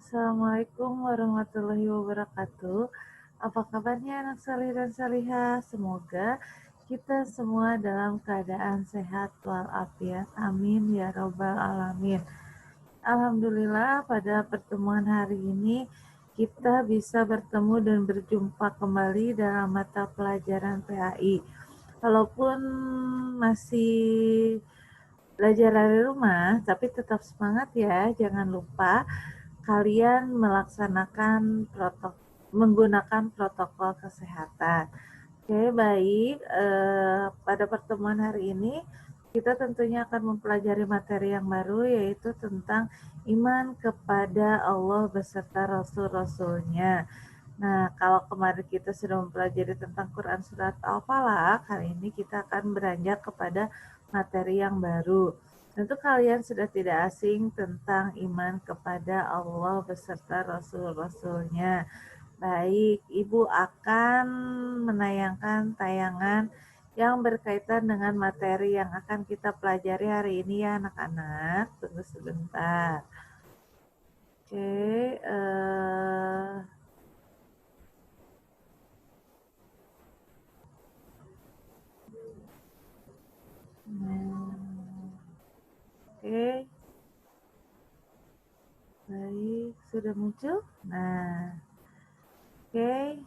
Assalamualaikum warahmatullahi wabarakatuh. Apa kabarnya anak salih dan salihah? Semoga kita semua dalam keadaan sehat walafiat. Amin ya robbal alamin. Alhamdulillah pada pertemuan hari ini kita bisa bertemu dan berjumpa kembali dalam mata pelajaran PAI. Walaupun masih belajar dari rumah, tapi tetap semangat ya. Jangan lupa kalian menggunakan protokol kesehatan. Oke, baik. Pada pertemuan hari ini kita tentunya akan mempelajari materi yang baru, yaitu tentang iman kepada Allah beserta Rasul-Rasulnya. Nah, kalau kemarin kita sudah mempelajari tentang Quran Surat Al-Falaq, hari ini kita akan beranjak kepada materi yang baru. Tentu kalian sudah tidak asing tentang iman kepada Allah beserta Rasul-Rasulnya. Baik, Ibu akan menayangkan tayangan yang berkaitan dengan materi yang akan kita pelajari hari ini ya anak-anak. Tunggu sebentar. Oke, oke, baik, sudah muncul. Nah, oke.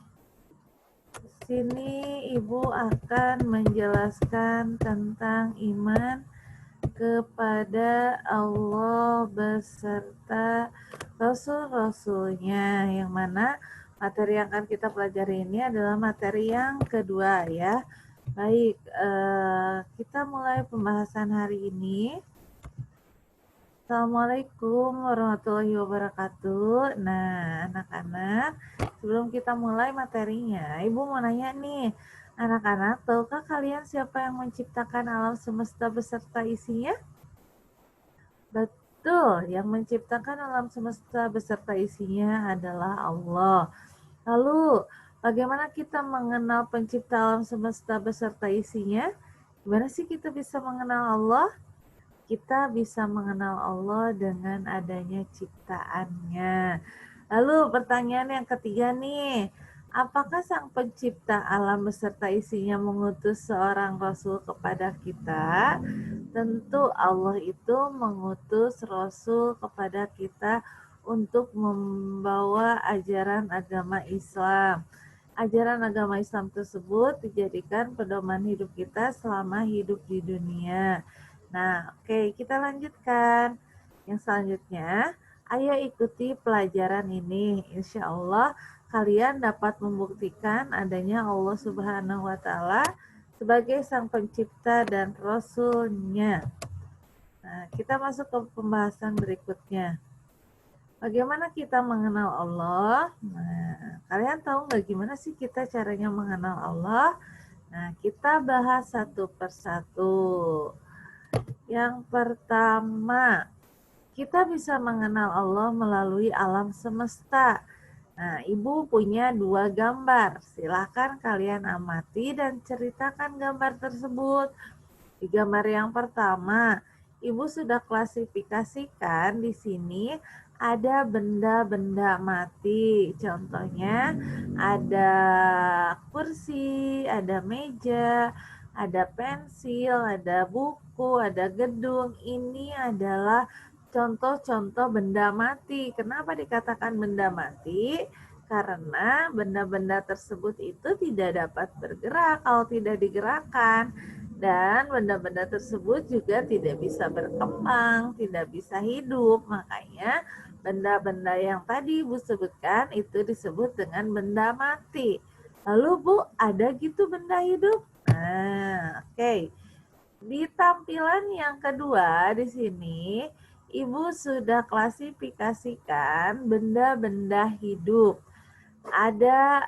Sini Ibu akan menjelaskan tentang iman kepada Allah beserta Rasul-Rasulnya, yang mana materi yang akan kita pelajari ini adalah materi yang kedua ya. Baik, kita mulai pembahasan hari ini. Assalamualaikum warahmatullahi wabarakatuh. Nah, anak-anak, sebelum kita mulai materinya, Ibu mau nanya nih, anak-anak, tahukah kalian siapa yang menciptakan alam semesta beserta isinya? Betul, yang menciptakan alam semesta beserta isinya adalah Allah. Lalu, bagaimana kita mengenal pencipta alam semesta beserta isinya? Gimana sih kita bisa mengenal Allah? Kita bisa mengenal Allah dengan adanya ciptaannya. Lalu pertanyaan yang ketiga nih, apakah sang pencipta alam beserta isinya mengutus seorang Rasul kepada kita? Tentu Allah itu mengutus Rasul kepada kita untuk membawa ajaran agama Islam. Ajaran agama Islam tersebut dijadikan pedoman hidup kita selama hidup di dunia. Nah, oke, kita lanjutkan. Yang selanjutnya, ayo ikuti pelajaran ini. Insya Allah kalian dapat membuktikan adanya Allah Subhanahu wa Ta'ala sebagai sang pencipta dan Rasul-Nya. Nah, kita masuk ke pembahasan berikutnya. Bagaimana kita mengenal Allah? Nah, kalian tahu nggak gimana sih kita caranya mengenal Allah? Nah, kita bahas satu persatu. Yang pertama, kita bisa mengenal Allah melalui alam semesta. Nah, Ibu punya 2 gambar. Silahkan kalian amati dan ceritakan gambar tersebut. Di gambar yang pertama, Ibu sudah klasifikasikan di sini ada benda-benda mati. Contohnya ada kursi, ada meja, ada pensil, ada buku, ada gedung. Ini adalah contoh-contoh benda mati. Kenapa dikatakan benda mati? Karena benda-benda tersebut itu tidak dapat bergerak kalau tidak digerakkan. Dan benda-benda tersebut juga tidak bisa berkembang, tidak bisa hidup. Makanya benda-benda yang tadi Ibu sebutkan itu disebut dengan benda mati. Lalu Bu, ada gitu benda hidup? Nah, oke. Di tampilan yang kedua di sini, Ibu sudah klasifikasikan benda-benda hidup. Ada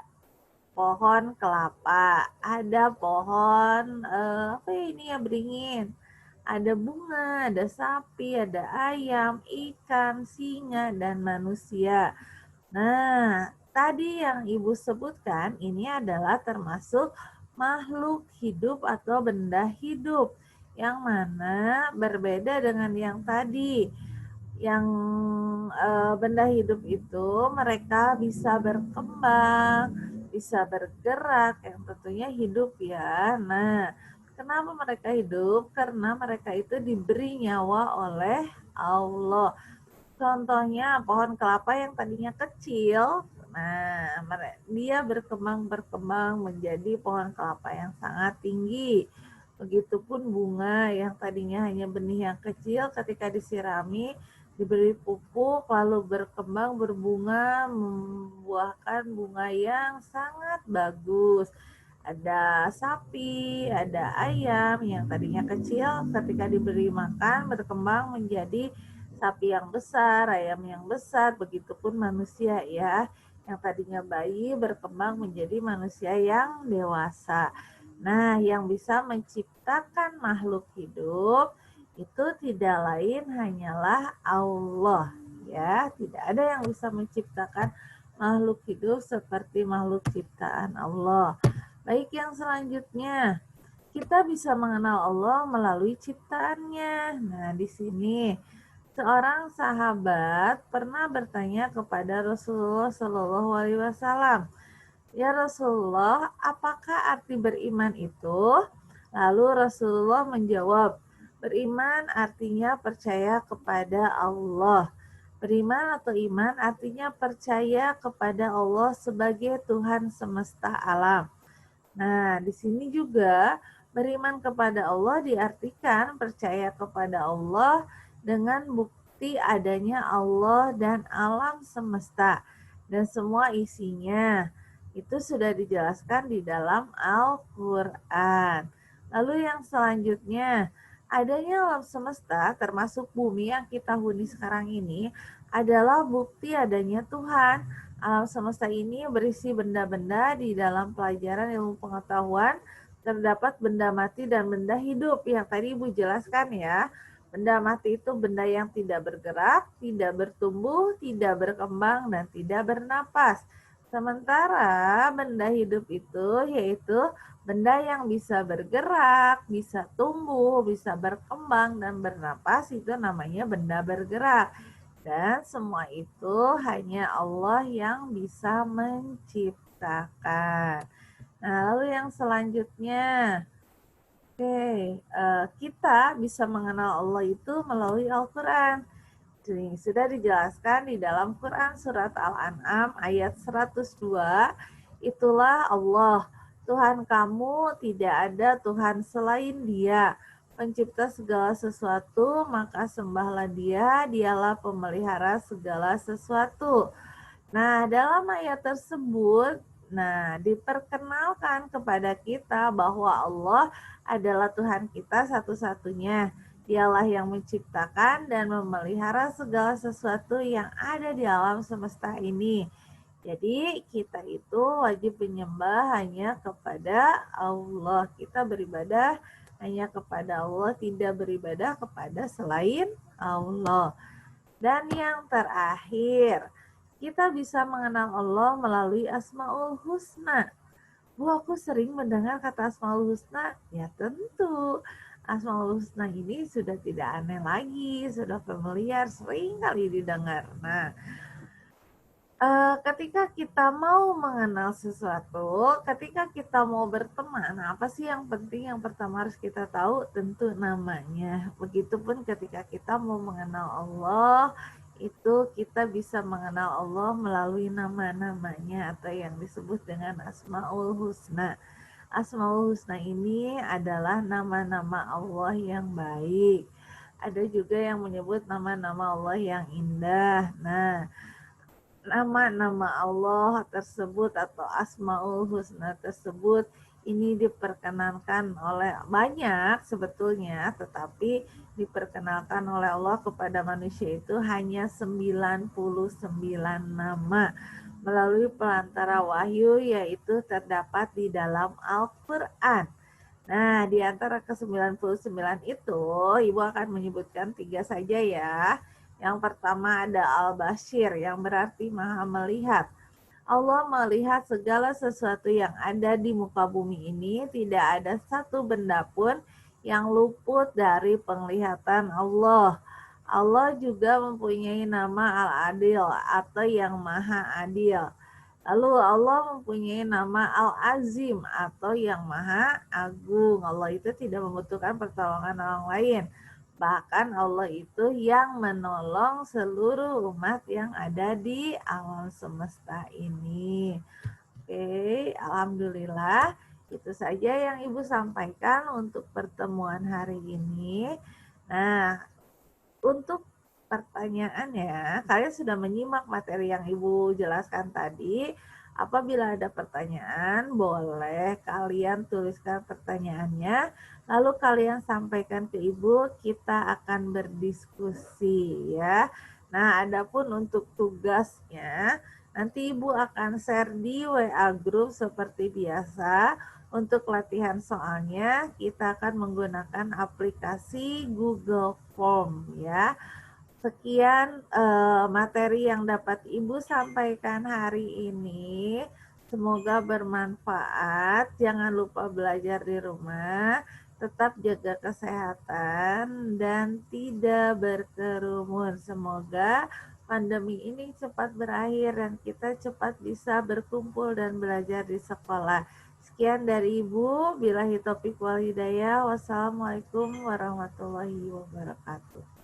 pohon kelapa, ada pohon apa ini ya beringin, ada bunga, ada sapi, ada ayam, ikan, singa, dan manusia. Nah, tadi yang Ibu sebutkan ini adalah termasuk makhluk hidup atau benda hidup, yang mana berbeda dengan yang tadi. yang benda hidup itu mereka bisa berkembang, bisa bergerak, yang tentunya hidup ya. Nah, kenapa mereka hidup? Karena mereka itu diberi nyawa oleh Allah. Contohnya pohon kelapa yang tadinya kecil, nah dia berkembang menjadi pohon kelapa yang sangat tinggi. Begitupun bunga yang tadinya hanya benih yang kecil, ketika disirami, diberi pupuk, lalu berkembang, berbunga, membuahkan bunga yang sangat bagus. Ada sapi, ada ayam yang tadinya kecil, ketika diberi makan berkembang menjadi sapi yang besar, ayam yang besar, begitupun manusia ya, yang tadinya bayi berkembang menjadi manusia yang dewasa. Nah, yang bisa menciptakan makhluk hidup itu tidak lain hanyalah Allah ya. Tidak ada yang bisa menciptakan makhluk hidup seperti makhluk ciptaan Allah. Baik, yang selanjutnya kita bisa mengenal Allah melalui ciptaannya. Nah, di sini seorang sahabat pernah bertanya kepada Rasulullah Shallallahu Alaihi Wasallam, "Ya Rasulullah, apakah arti beriman itu?" Lalu Rasulullah menjawab, "Beriman artinya percaya kepada Allah." Beriman atau iman artinya percaya kepada Allah sebagai Tuhan semesta alam. Nah, di sini juga beriman kepada Allah diartikan percaya kepada Allah dengan bukti adanya Allah dan alam semesta dan semua isinya. Itu sudah dijelaskan di dalam Al-Quran. Lalu yang selanjutnya, adanya alam semesta termasuk bumi yang kita huni sekarang ini adalah bukti adanya Tuhan. Alam semesta ini berisi benda-benda. Di dalam pelajaran ilmu pengetahuan terdapat benda mati dan benda hidup yang tadi Ibu jelaskan ya. Benda mati itu benda yang tidak bergerak, tidak bertumbuh, tidak berkembang, dan tidak bernapas. Sementara benda hidup itu yaitu benda yang bisa bergerak, bisa tumbuh, bisa berkembang, dan bernapas, itu namanya benda bergerak. Dan semua itu hanya Allah yang bisa menciptakan. Nah, lalu yang selanjutnya, kita bisa mengenal Allah itu melalui Al-Quran. Ini sudah dijelaskan di dalam Quran surat Al-An'am ayat 102. Itulah Allah, Tuhan kamu, tidak ada Tuhan selain Dia, pencipta segala sesuatu, maka sembahlah Dia, Dialah pemelihara segala sesuatu. Nah, dalam ayat tersebut, diperkenalkan kepada kita bahwa Allah adalah Tuhan kita satu-satunya. Dialah yang menciptakan dan memelihara segala sesuatu yang ada di alam semesta ini. Jadi kita itu wajib menyembah hanya kepada Allah. Kita beribadah hanya kepada Allah, tidak beribadah kepada selain Allah. Dan yang terakhir, kita bisa mengenal Allah melalui Asmaul Husna. Bu, aku sering mendengar kata Asmaul Husna. Ya tentu, Asmaul Husna ini sudah tidak aneh lagi, sudah familiar, sering kali didengar. Nah, ketika kita mau mengenal sesuatu, ketika kita mau berteman, apa sih yang penting yang pertama harus kita tahu? Tentu namanya. Begitupun ketika kita mau mengenal Allah, itu kita bisa mengenal Allah melalui nama-namanya atau yang disebut dengan Asmaul Husna. Asmaul Husna ini adalah nama-nama Allah yang baik. Ada juga yang menyebut nama-nama Allah yang indah. Nah, nama-nama Allah tersebut atau Asmaul Husna tersebut ini diperkenankan oleh banyak sebetulnya, tetapi diperkenalkan oleh Allah kepada manusia itu hanya 99 nama melalui pelantara wahyu, yaitu terdapat di dalam Al-Quran. Nah, di antara ke-99 itu, Ibu akan menyebutkan 3 saja ya. Yang pertama ada Al-Bashir, yang berarti Maha Melihat. Allah melihat segala sesuatu yang ada di muka bumi ini, tidak ada satu benda pun yang luput dari penglihatan Allah. Allah juga mempunyai nama Al-Adil atau yang Maha Adil. Lalu Allah mempunyai nama Al-Azim atau yang Maha Agung. Allah itu tidak membutuhkan pertolongan orang lain. Bahkan Allah itu yang menolong seluruh umat yang ada di alam semesta ini. Oke, alhamdulillah. Itu saja yang Ibu sampaikan untuk pertemuan hari ini. Nah, untuk pertanyaannya, kalian sudah menyimak materi yang Ibu jelaskan tadi. Apabila ada pertanyaan, boleh kalian tuliskan pertanyaannya, lalu kalian sampaikan ke Ibu, kita akan berdiskusi ya. Nah, adapun untuk tugasnya, nanti Ibu akan share di WA group seperti biasa. Untuk latihan soalnya, kita akan menggunakan aplikasi Google Form ya. Sekian materi yang dapat Ibu sampaikan hari ini. Semoga bermanfaat. Jangan lupa belajar di rumah. Tetap jaga kesehatan dan tidak berkerumun. Semoga pandemi ini cepat berakhir dan kita cepat bisa berkumpul dan belajar di sekolah. Sekian dari Ibu. Billahi taufiq wal hidayah. Wassalamualaikum warahmatullahi wabarakatuh.